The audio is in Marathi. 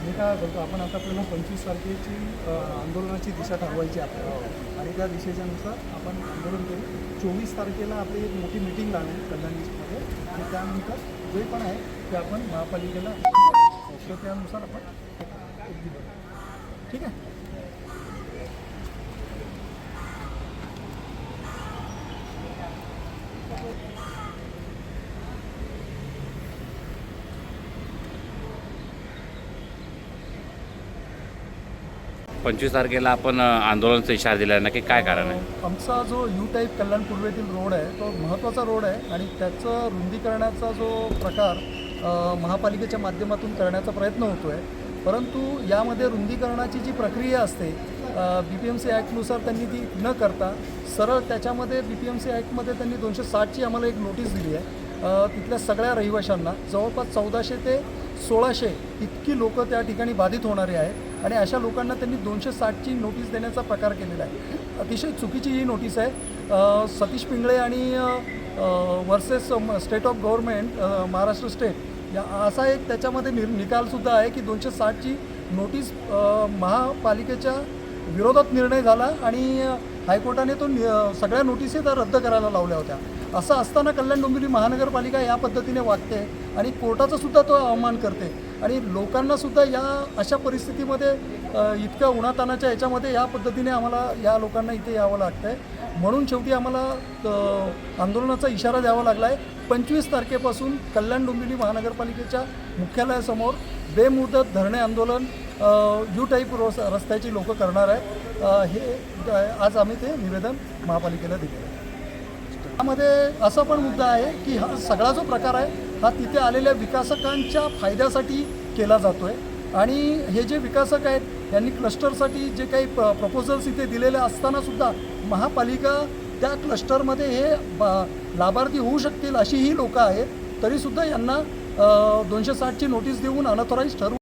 मी काय बोलतो, आपण आता आपल्याला 25 तारखेची आंदोलनाची दिशा ठरवायची आपल्याला आणि त्या दिशेच्यानुसार आपण आंदोलन करू. 24 तारखेला आपली एक मोठी मीटिंग लागेल कल्याण ईस्टमध्ये आणि त्यानंतर जे पण आहे ते आपण महापालिकेला तर त्यानुसार आपण एक दिवस ठीक आहे. 25 तारखेला आपण आंदोलनाचा इशारा दिला, नक्की काय कारण आहे? आमचा जो यू टाईप कल्याण पूर्वेतील रोड आहे तो महत्त्वाचा रोड आहे आणि त्याचं रुंदीकरणाचा जो प्रकार महापालिकेच्या माध्यमातून करण्याचा प्रयत्न होतो आहे. परंतु यामध्ये रुंदीकरणाची जी प्रक्रिया असते BPMC ॲक्टनुसार त्यांनी ती न करता सरळ त्याच्यामध्ये BPMC ॲक्टमध्ये त्यांनी 260ची आम्हाला एक नोटीस दिली आहे. तिथल्या सगळ्या रहिवाशांना जवळपास 1400 ते 1600 इतकी लोक त्या ठिकाणी बाधित होणारे आहेत आणि अशा लोकांना त्यांनी 260ची नोटीस देण्याचा प्रकार केलेला आहे. अतिशय चुकीची ही नोटीस आहे. सतीश पिंगळे आणि versus state of government Maharashtra state या असा एक त्याच्यामध्ये निकालसुद्धा आहे की 260ची नोटीस महापालिकेच्या विरोधात निर्णय झाला आणि हायकोर्टाने तो सगळ्या नोटिसी तर रद्द करायला लावल्या होत्या. असं असताना कल्याण डोंबिवली महानगरपालिका या पद्धतीने वागते आणि कोर्टाचासुद्धा तो अवमान करते आणि लोकांनासुद्धा या अशा परिस्थितीमध्ये इतक्या उन्हातानाच्या याच्यामध्ये या पद्धतीने आम्हाला या लोकांना इथे यावं लागतं आहे. म्हणून शेवटी आम्हाला आंदोलनाचा इशारा द्यावा लागला आहे. 25 तारखेपासून कल्याण डोंबिवली महानगरपालिकेच्या मुख्यालयासमोर बेमुदत धरणे आंदोलन यू टाईप रस्त्याची लोक करणार आहे. हे आज आम्ही ते निवेदन महापालिकेला दिलेलं आहे. त्यामध्ये असा पण मुद्दा आहे की हा सगळा जो प्रकार आहे हा तिथे आलेल्या विकासकांच्या फायद्यासाठी केला जातो आहे आणि हे जे विकासक आहेत यांनी क्लस्टरसाठी जे काही प्रपोजल्स इथे दिलेले असतानासुद्धा महापालिका त्या क्लस्टरमध्ये हे लाभार्थी होऊ शकतील अशी ही लोकं आहेत तरीसुद्धा यांना 260ची नोटीस देऊन अनऑथराईज ठरवून